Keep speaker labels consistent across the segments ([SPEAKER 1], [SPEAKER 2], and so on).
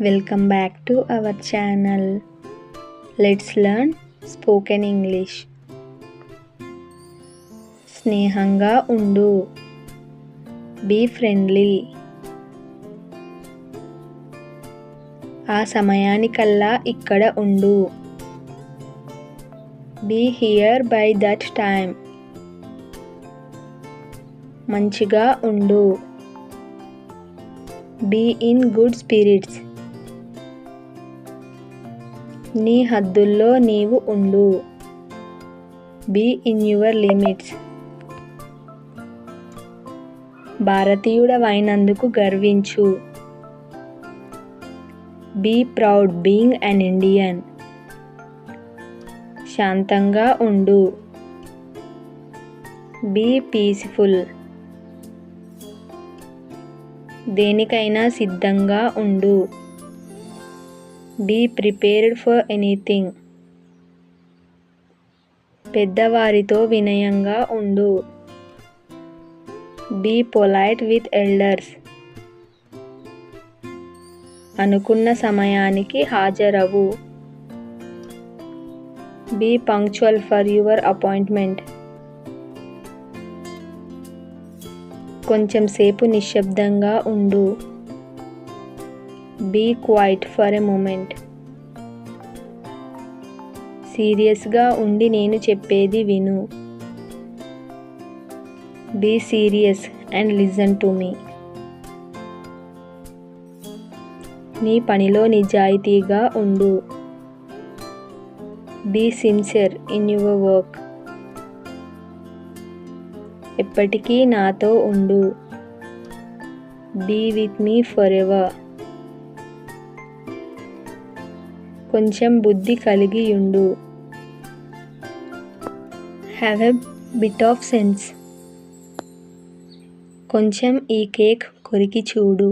[SPEAKER 1] Welcome back to our channel. Let's learn spoken English. స్నేహంగా ఉండు. Be friendly. ఆ సమయానికల్లా ఇక్కడ ఉండు. Be here by that time. మంచిగా ఉండు. Be in good spirits. నీ హద్దుల్లో నీవు ఉండు. Be in your limits. భారతీయుడవైనందుకు గర్వించు. Be proud being an Indian. శాంతంగా ఉండు. Be peaceful. దేనికైనా సిద్ధంగా ఉండు. Be prepared for anything. పెద్దవారితో వినయంగా ఉండు. Be polite with elders. అనుకున్న సమయానికి హాజరవు. Be punctual for your appointment. కొంచెం సేపు నిశ్శబ్దంగా ఉండు. Be quiet for a moment. సీరియస్గా ఉండి నేను చెప్పేది విను. Be serious and listen to me. నీ పనిలో నిజాయితీగా ఉండు. Be sincere in your work. ఎప్పటికీ నాతో ఉండు. Be with me forever. కొంచెం బుద్ధి కలిగి ఉండు. Have a bit of sense. కొంచెం ఈ కేక్ కొరికి చూడు.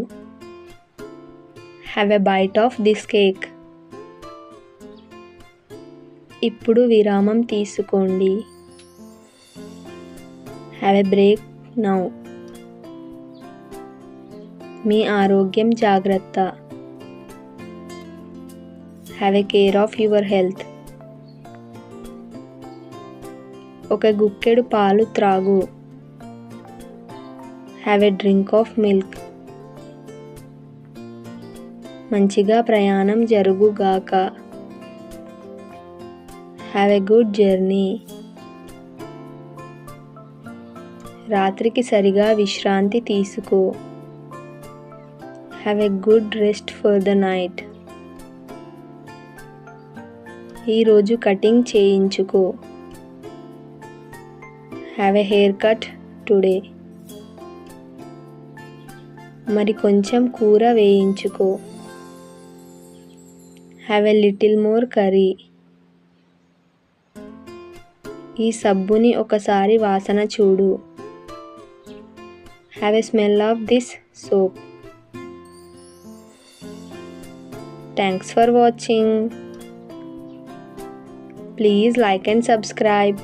[SPEAKER 1] Have a bite of this cake. ఇప్పుడు విరామం తీసుకోండి. Have a break now. మీ ఆరోగ్యం జాగ్రత్త. Have a care of your health. ఒక గుక్కెడు పాలు త్రాగు. Have a drink of milk. మంచిగా ప్రయాణం జరుగుగాక. Have a good journey. రాత్రికి సరిగా విశ్రాంతి తీసుకో. Have a good rest for the night. ఈరోజు కటింగ్ చేయించుకో. Have a haircut today. మరి కొంచెం కూర వేయించుకో. Have a little more curry. ఈ సబ్బుని ఒకసారి వాసన చూడు. Have a smell of this soap. Thanks for watching. Please like and subscribe.